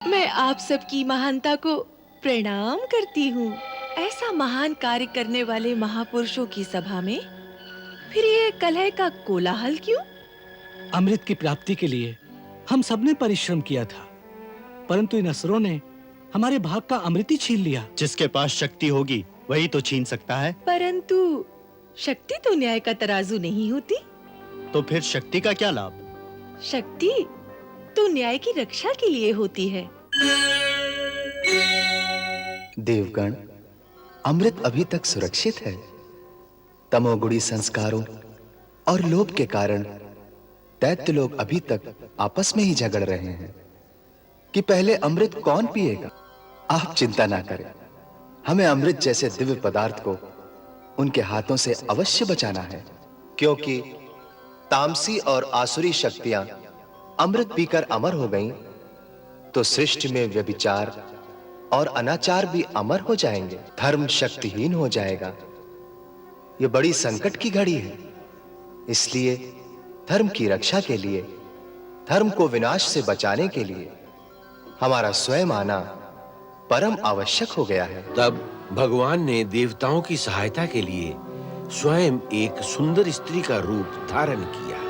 मैं आप सबकी महानता को प्रणाम करती हूँ। ऐसा महान कार्य करने वाले महापुरुषों की सभा में फिर ये कलह का कोलाहल क्यों? अमृत की प्राप्ति के लिए हम सबने परिश्रम किया था, परंतु इन असुरों ने हमारे भाग का अमृत ही छीन लिया। जिसके पास शक्ति होगी वही तो छीन सकता है। परंतु शक्ति तो न्याय का तराजू नहीं होती। तो फिर शक्ति का क्या लाभ? शक्ति तो न्याय की रक्षा के लिए होती है। देवगण, अमृत अभी तक सुरक्षित है। तमोगुणी संस्कारों और लोभ के कारण दैत्य लोग अभी तक आपस में ही झगड़ रहे हैं कि पहले अमृत कौन पिएगा। आप चिंता ना करें, हमें अमृत जैसे दिव्य पदार्थ को उनके हाथों से अवश्य बचाना है, क्योंकि तामसी और आसुरी शक्तियां अमृत पीकर अमर हो गईं, तो सृष्टि में व्यभिचार और अनाचार भी अमर हो जाएंगे, धर्म शक्तिहीन हो जाएगा। यह बड़ी संकट की घड़ी है, इसलिए धर्म की रक्षा के लिए, धर्म को विनाश से बचाने के लिए हमारा स्वयं आना परम आवश्यक हो गया है। तब भगवान ने देवताओं की सहायता के लिए स्वयं एक सुंदर स्त्री का रूप धारण किया।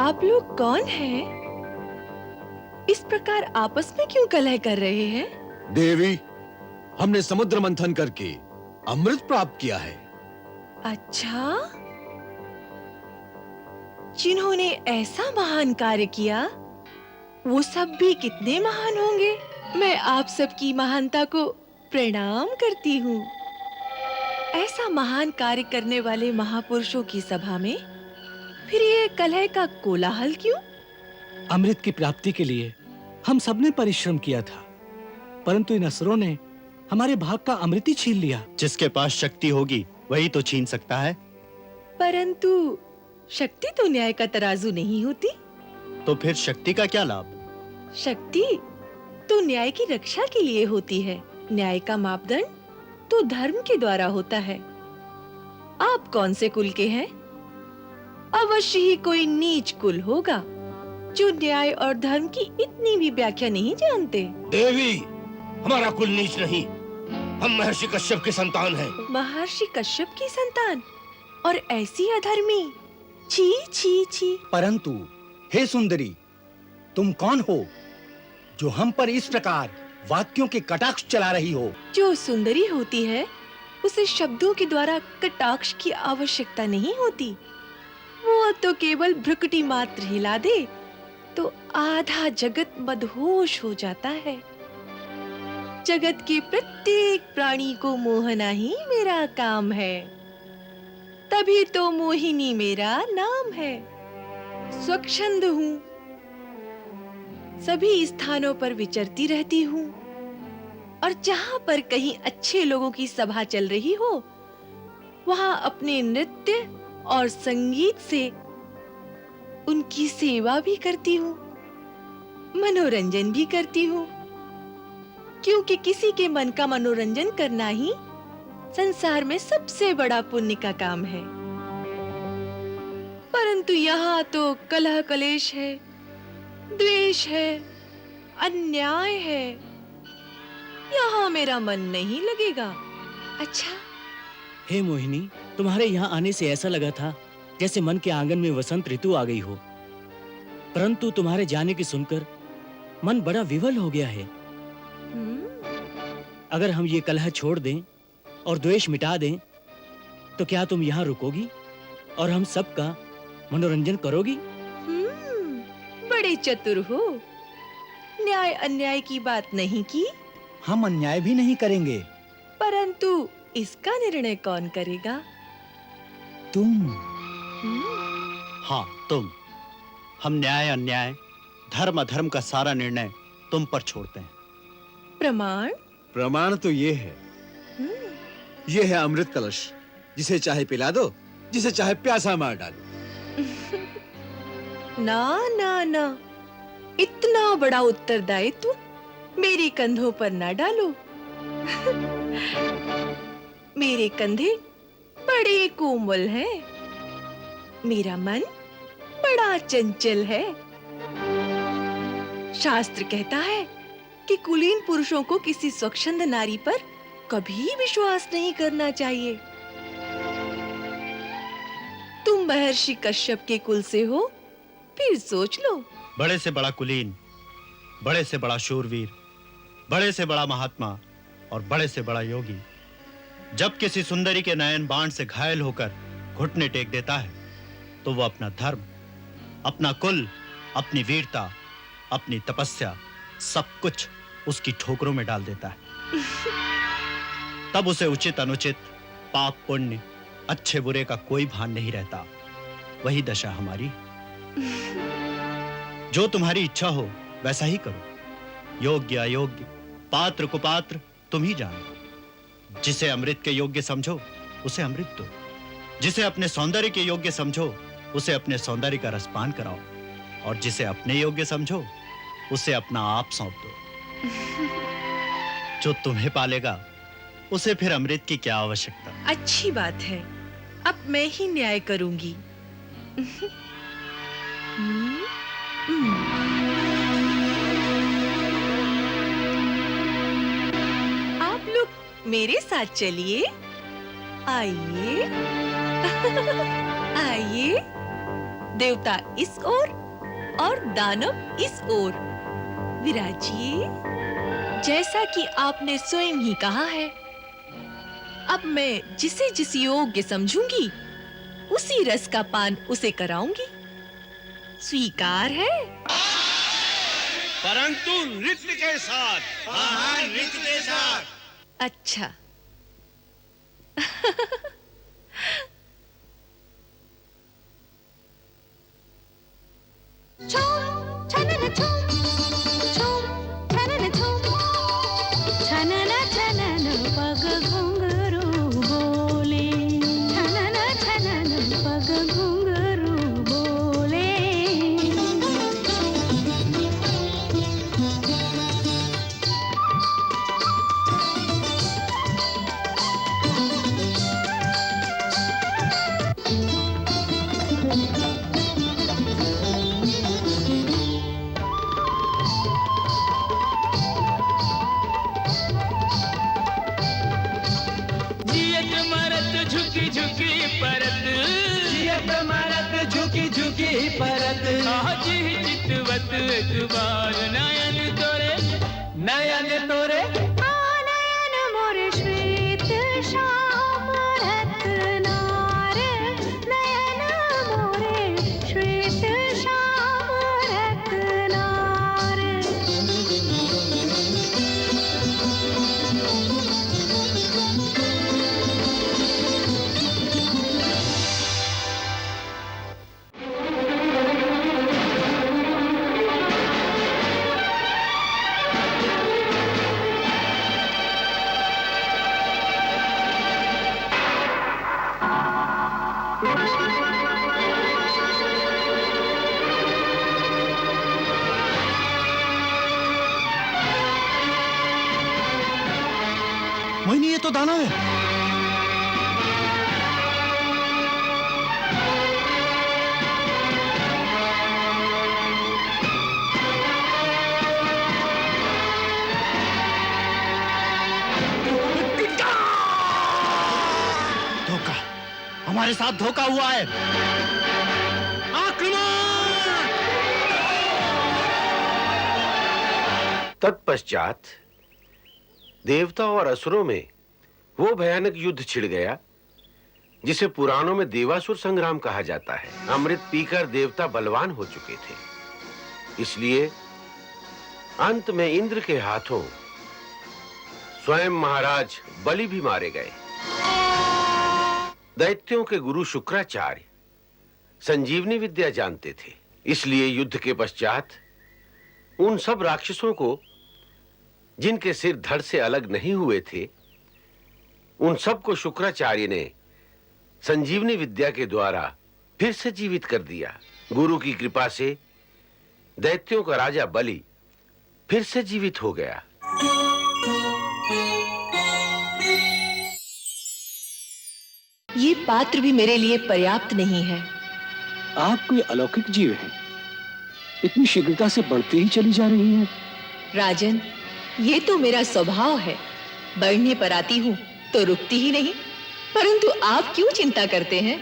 आप लोग कौन हैं? इस प्रकार आपस में क्यों कलह कर रहे हैं? देवी, हमने समुद्र मंथन करके अमृत प्राप्त किया है। अच्छा, जिन्होंने ऐसा महान कार्य किया वो सब भी कितने महान होंगे। मैं आप सबकी महानता को प्रणाम करती हूँ। ऐसा महान कार्य करने वाले महापुरुषों की सभा में फिर ये कलह का कोलाहल क्यों? अमृत की प्राप्ति के लिए हम सबने परिश्रम किया था, परंतु इन असुरों ने हमारे भाग का अमृत ही छीन लिया। जिसके पास शक्ति होगी वही तो छीन सकता है। परंतु शक्ति तो न्याय का तराजू नहीं होती। तो फिर शक्ति का क्या लाभ? शक्ति तो न्याय की रक्षा के लिए होती है। न्याय का मापदंड तो धर्म के द्वारा होता है। आप कौन से कुल के हैं? अवश्य ही कोई नीच कुल होगा जो न्याय और धर्म की इतनी भी व्याख्या नहीं जानते। देवी, हमारा कुल नीच नहीं, हम महर्षि कश्यप के संतान हैं। महर्षि कश्यप की संतान और ऐसी अधर्मी? छी छी छी। परंतु हे सुंदरी, तुम कौन हो जो हम पर इस प्रकार वाक्यों के कटाक्ष चला रही हो? जो सुंदरी होती है उसे शब्दों के द्वारा कटाक्ष की आवश्यकता नहीं होती। वो तो केवल भ्रुकुटी मात्र हिला दे तो आधा जगत मदहोश हो जाता है। जगत के प्रत्येक प्राणी को मोहना ही मेरा काम है, तभी तो मोहिनी मेरा नाम है। स्वच्छंद हूँ, सभी स्थानों पर विचरती रहती हूँ, और जहाँ पर कहीं अच्छे लोगों की सभा चल रही हो वहाँ अपने नृत्य और संगीत से उनकी सेवा भी करती हूँ, मनोरंजन भी करती हूँ, क्योंकि किसी के मन का मनोरंजन करना ही संसार में सबसे बड़ा पुण्य का काम है। परंतु यहाँ तो कलह कलेश है, द्वेष है, अन्याय है। यहाँ मेरा मन नहीं लगेगा। अच्छा, हे मोहिनी, तुम्हारे यहाँ आने से ऐसा लगा था जैसे मन के आंगन में वसंत ऋतु आ गई हो, परंतु तुम्हारे जाने की सुनकर मन बड़ा विवल हो गया है। अगर हम ये कलह छोड़ दें और द्वेष मिटा दें तो क्या तुम यहाँ रुकोगी और हम सबका मनोरंजन करोगी? बड़े चतुर हो। न्याय अन्याय की बात नहीं की। हम अन्याय भी नहीं करेंगे। परंतु इसका निर्णय कौन करेगा? तुम। हाँ, तुम। हम न्याय अन्याय, धर्म अधर्म का सारा निर्णय तुम पर छोड़ते हैं। प्रमाण? प्रमाण तो ये है, ये है अमृत कलश, जिसे चाहे पिला दो, जिसे चाहे प्यासा मार डालो। ना ना ना, इतना बड़ा उत्तरदायित्व मेरे कंधों पर ना डालो। मेरे कंधे बड़े कोमल हैं। मेरा मन बड़ा चंचल है। शास्त्र कहता है कि कुलीन पुरुषों को किसी स्वच्छंद नारी पर कभी विश्वास नहीं करना चाहिए। तुम महर्षि कश्यप के कुल से हो, फिर सोच लो। बड़े से बड़ा कुलीन, बड़े से बड़ा शूरवीर, बड़े से बड़ा महात्मा और बड़े से बड़ा योगी जब किसी सुंदरी के नयन बाण से घायल होकर घुटने टेक देता है तो वो अपना धर्म, अपना कुल, अपनी वीरता, अपनी तपस्या, सब कुछ उसकी ठोकरों में डाल देता है। तब उसे उचित अनुचित, पाप पुण्य, अच्छे बुरे का कोई भान नहीं रहता। वही दशा हमारी। जो तुम्हारी इच्छा हो वैसा ही करो। योग्य अयोग्य, पात्र कुपात्र तुम ही जानो। जिसे अमृत के योग्य समझो उसे अमृत दो, जिसे अपने सौंदर्य के योग्य समझो उसे अपने सौंदर्य का रसपान कराओ, और जिसे अपने योग्य समझो उसे अपना आप सौंप दो। जो तुम्हें पालेगा उसे फिर अमृत की क्या आवश्यकता। अच्छी बात है, अब मैं ही न्याय करूंगी। आप लोग मेरे साथ चलिए। आइए। आइए। देवता इस ओर और दानव इस ओर विराजिए। जैसा कि आपने स्वयं ही कहा है, अब मैं जिसे जिस योग्य समझूंगी उसी रस का पान उसे कराऊंगी। स्वीकार है? परंतु नृत्य के साथ। हाँ, नृत्य के साथ। अच्छा। नयन तोरे नयन मोरे श्वेत श्याम रत्नार, नयन मोरे श्वेत श्याम रत्नार। मोहिनी, ये तो दानव है। धोखा, हमारे साथ धोखा हुआ है। तत्पश्चात देवता और असुरों में वो भयानक युद्ध छिड़ गया जिसे पुराणों में देवासुर संग्राम कहा जाता है। अमृत पीकर देवता बलवान हो चुके थे, इसलिए अंत में इंद्र के हाथों स्वयं महाराज बलि भी मारे गए। दैत्यों के गुरु शुक्राचार्य संजीवनी विद्या जानते थे, इसलिए युद्ध के पश्चात उन सब राक्षसों को जिनके सिर धड़ से अलग नहीं हुए थे, उन सबको शुक्राचार्य ने संजीवनी विद्या के द्वारा फिर से जीवित कर दिया। गुरु की कृपा से दैत्यों का राजा बलि फिर से जीवित हो गया। ये पात्र भी मेरे लिए पर्याप्त नहीं है। आप कोई अलौकिक जीव हैं, इतनी शीघ्रता से बढ़ती ही चली जा रही हैं। राजन, ये तो मेरा स्वभाव है। बढ़ने पर आती हूँ तो रुकती ही नहीं। परंतु आप क्यों चिंता करते हैं?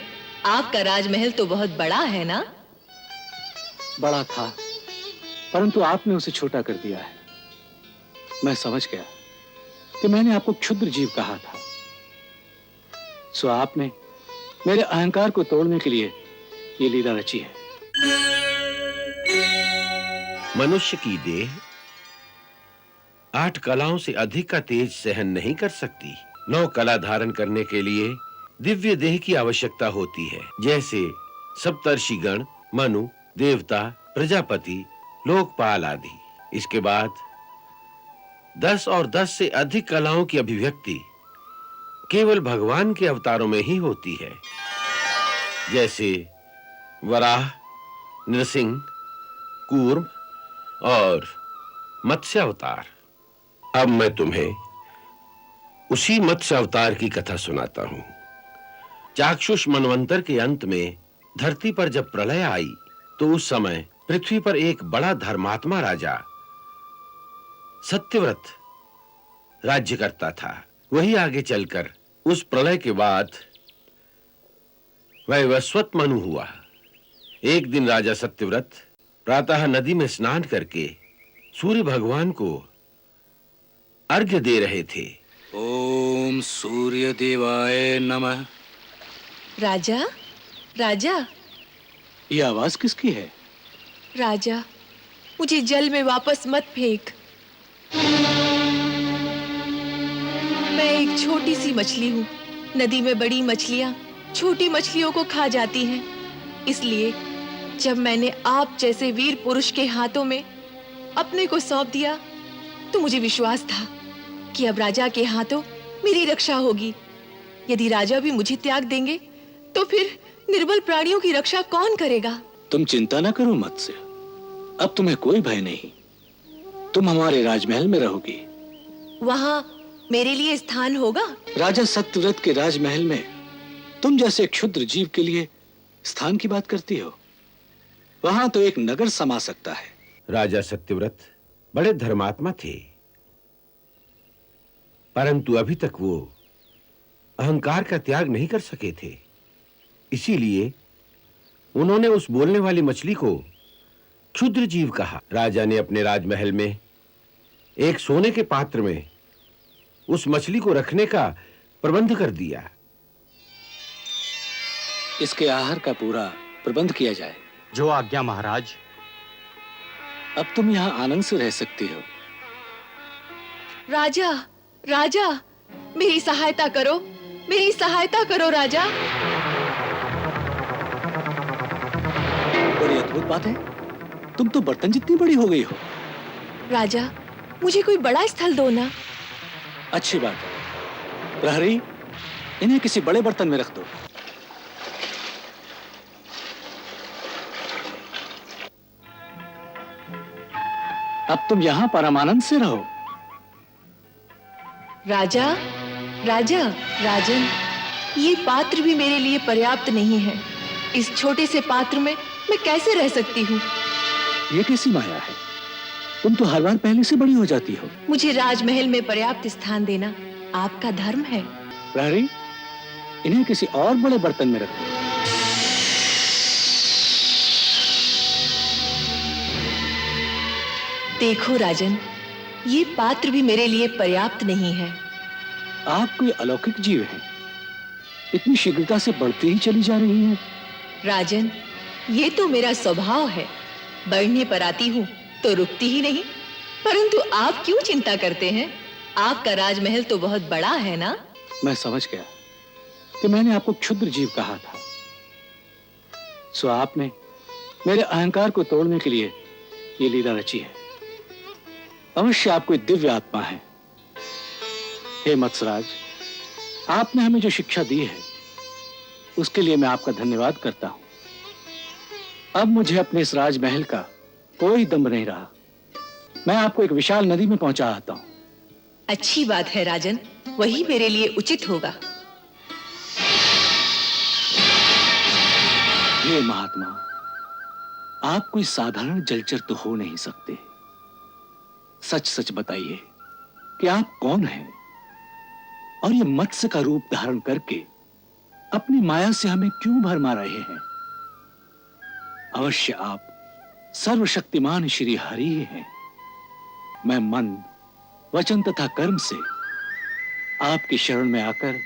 आपका राजमहल तो बहुत बड़ा है ना? बड़ा था, परंतु आपने उसे छोटा कर दिया है। मैं समझ गया कि मैंने आपको क्षुद्र जीव कहा था, सो आपने मेरे अहंकार को तोड़ने के लिए ये लीला रची है। मनुष्य की देह 8 कलाओं से अधिक का तेज सहन नहीं कर सकती। 9 कला धारण करने के लिए दिव्य देह की आवश्यकता होती है, जैसे सप्तर्षिगण, मनु, देवता, प्रजापति, लोकपाल आदि। इसके बाद 10 और 10 से अधिक कलाओं की अभिव्यक्ति केवल भगवान के अवतारों में ही होती है, जैसे वराह, नृसिंह, कूर्म और मत्स्य अवतार। अब मैं तुम्हें उसी मत्स्य अवतार की कथा सुनाता हूं। चाक्षुष मनवंतर के अंत में धरती पर जब प्रलय आई तो उस समय पृथ्वी पर एक बड़ा धर्मात्मा राजा सत्यव्रत राज्य करता था। वही आगे चलकर उस प्रलय के बाद वैवस्वत मनु हुआ। एक दिन राजा सत्यव्रत प्रातः नदी में स्नान करके सूर्य भगवान को अर्घ्य दे रहे थे। ओम सूर्य देवाय नमः। राजा, राजा, ये आवाज किसकी है? राजा, मुझे जल में वापस मत फेंक। मैं एक छोटी सी मछली हूँ। नदी में बड़ी मछलियाँ छोटी मछलियों को खा जाती हैं। इसलिए जब मैंने आप जैसे वीर पुरुष के हाथों में अपने को सौंप दिया तो मुझे विश्वास था कि अब राजा के हाथों मेरी रक्षा होगी। यदि राजा भी मुझे त्याग देंगे तो फिर निर्बल प्राणियों की रक्षा कौन करेगा? तुम चिंता ना करो मत्स्य, अब तुम्हें कोई भय नहीं। तुम हमारे राजमहल में रहोगी। वहाँ मेरे लिए स्थान होगा? राजा सत्यव्रत के राजमहल में तुम जैसे क्षुद्र जीव के लिए स्थान की बात करती हो? वहां तो एक नगर समा सकता है। राजा सत्यव्रत बड़े धर्मात्मा थे, परंतु अभी तक वो अहंकार का त्याग नहीं कर सके थे। इसीलिए उन्होंने उस बोलने वाली मछली को क्षुद्र जीव कहा। राजा ने अपने राजमहल में एक सोने के पात्र में उस मछली को रखने का प्रबंध कर दिया। इसके आहार का पूरा प्रबंध किया जाए। जो आज्ञा महाराज। अब तुम यहाँ आनंद से रह सकती हो। राजा, राजा, मेरी सहायता करो, मेरी सहायता करो राजा। बड़ी अद्भुत बात है, तुम तो बर्तन जितनी बड़ी हो गई हो। राजा, मुझे कोई बड़ा स्थल दो ना। अच्छी बात है। प्रहरी, इन्हें किसी बड़े बर्तन में रख दो। अब तुम यहाँ परमानंद से रहो। राजा, राजा, राजन, ये पात्र भी मेरे लिए पर्याप्त नहीं है। इस छोटे से पात्र में मैं कैसे रह सकती हूँ? ये कैसी माया है? तुम तो हर बार पहले से बड़ी हो जाती हो। मुझे राजमहल में पर्याप्त स्थान देना आपका धर्म है। प्रहरी, इन्हें किसी और बड़े बर्तन में रखो। देखो राजन, ये पात्र भी मेरे लिए पर्याप्त नहीं है। आप कोई अलौकिक जीव हैं, इतनी शीघ्रता से बढ़ती ही चली जा रही हैं। राजन, ये तो मेरा स्वभाव है। बढ़ने पर आती हूँ तो रुकती ही नहीं। परंतु आप क्यों चिंता करते हैं? आपका राजमहल तो बहुत बड़ा है ना? मैं समझ गया कि मैंने आपको क्षुद्र जीव कहा था, सो आपने मेरे अहंकार को तोड़ने के लिए ये लीला रची है। अवश्य आप कोई दिव्य आत्मा है। हे मत्सराज, आपने हमें जो शिक्षा दी है उसके लिए मैं आपका धन्यवाद करता हूं। अब मुझे अपने इस राजमहल का कोई दम नहीं रहा। मैं आपको एक विशाल नदी में पहुंचा आता हूं। अच्छी बात है राजन, वही मेरे लिए उचित होगा। हे महात्मा, आप कोई साधारण जलचर तो हो नहीं सकते। सच सच बताइए कि आप कौन हैं और ये मत्स्य का रूप धारण करके अपनी माया से हमें क्यों भरमा रहे हैं? अवश्य आप सर्वशक्तिमान श्री हरि ही हैं। मैं मन, वचन तथा कर्म से आपकी शरण में आकर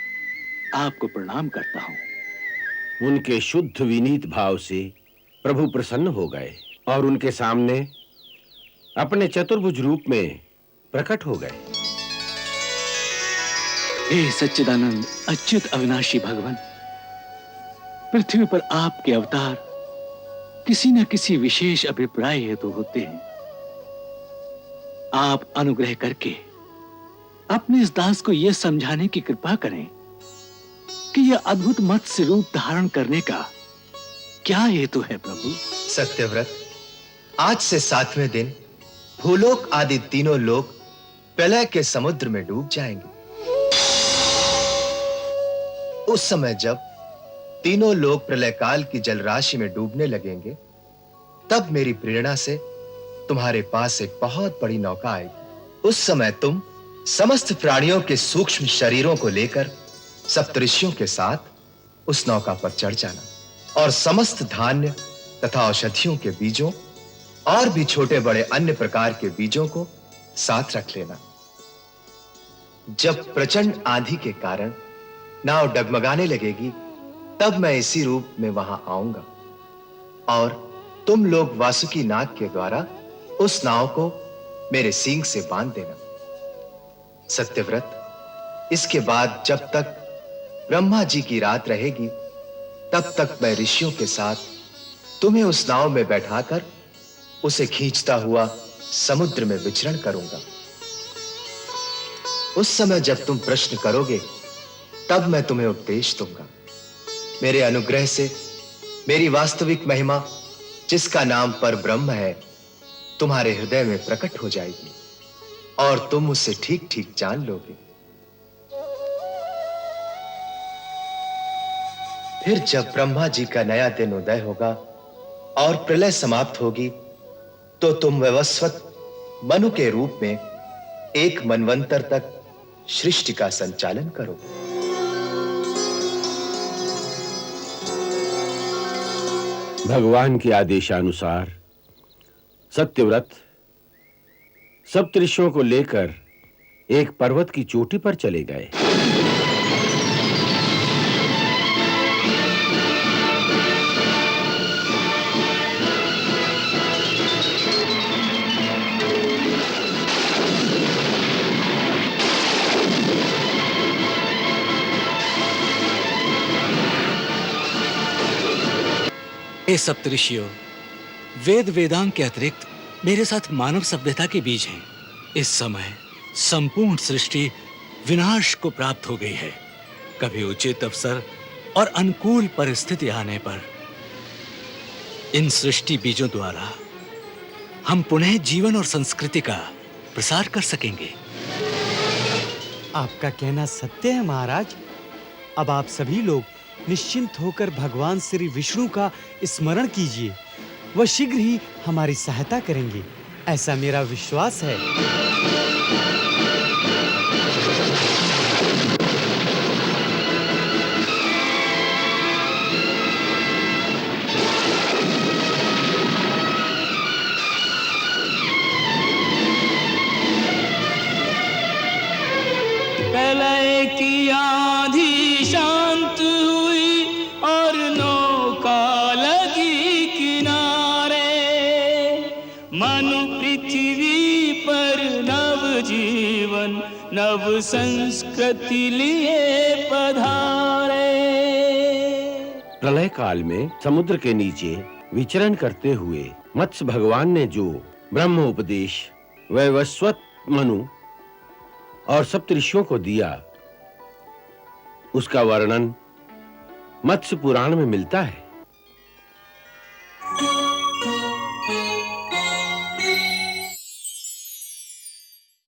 आपको प्रणाम करता हूं। उनके शुद्ध विनीत भाव से प्रभु प्रसन्न हो गए और उनके सामने अपने चतुर्भुज रूप में प्रकट हो गए। हे सच्चिदानंद अच्युत अविनाशी भगवान, पृथ्वी पर आपके अवतार किसी न किसी विशेष अभिप्राय हेतु होते हैं। आप अनुग्रह करके अपने इस दास को यह समझाने की कृपा करें कि यह अद्भुत मत्स्य रूप धारण करने का क्या हेतु है प्रभु? सत्यव्रत, आज से 7वें दिन भूलोक आदि तीनों लोक प्रलय के समुद्र में डूब जाएंगे। उस समय जब तीनों लोक प्रलय काल की जलराशि में डूबने लगेंगे, तब मेरी प्रेरणा से तुम्हारे पास एक बहुत बड़ी नौका आएगी। उस समय तुम समस्त प्राणियों के सूक्ष्म शरीरों को लेकर सप्तऋषियों के साथ उस नौका पर चढ़ जाना और समस्त धान्य तथा औषधियों के बीजों और भी छोटे बड़े अन्य प्रकार के बीजों को साथ रख लेना। जब प्रचंड आंधी के कारण नाव डगमगाने लगेगी, तब मैं इसी रूप में वहां आऊंगा और तुम लोग वासुकी नाग के द्वारा उस नाव को मेरे सींग से बांध देना। सत्यव्रत, इसके बाद जब तक ब्रह्मा जी की रात रहेगी, तब तक मैं ऋषियों के साथ तुम्हें उस नाव में बैठाकर उसे खींचता हुआ समुद्र में विचरण करूंगा। उस समय जब तुम प्रश्न करोगे, तब मैं तुम्हें उपदेश दूंगा। मेरे अनुग्रह से मेरी वास्तविक महिमा, जिसका नाम पर ब्रह्म है, तुम्हारे हृदय में प्रकट हो जाएगी और तुम उसे ठीक ठीक जान लोगे। फिर जब ब्रह्मा जी का नया दिन उदय होगा और प्रलय समाप्त होगी, तो तुम वैवस्वत मनु के रूप में एक मनवंतर तक सृष्टि का संचालन करो। भगवान के आदेशानुसार सत्यव्रत सप्तऋषियों को लेकर एक पर्वत की चोटी पर चले गए। हे सप्तऋषियों, वेद वेदांग के अतिरिक्त मेरे साथ मानव सभ्यता के बीज हैं। इस समय संपूर्ण सृष्टि विनाश को प्राप्त हो गई है। कभी उचित अवसर और अनुकूल परिस्थिति आने पर इन सृष्टि बीजों द्वारा हम पुनः जीवन और संस्कृति का प्रसार कर सकेंगे। आपका कहना सत्य है महाराज। अब आप सभी लोग निश्चिंत होकर भगवान श्री विष्णु का स्मरण कीजिए। वह शीघ्र ही हमारी सहायता करेंगे, ऐसा मेरा विश्वास है। प्रलय की आंधी शांत हुई और नौका लगी किनारे। मनु पृथ्वी पर नव जीवन नव संस्कृति लिए पधारे। प्रलय काल में समुद्र के नीचे विचरण करते हुए मत्स्य भगवान ने जो ब्रह्म उपदेश वैवस्वत मनु और सप्तऋषियों को दिया, उसका वर्णन मत्स्य पुराण में मिलता है।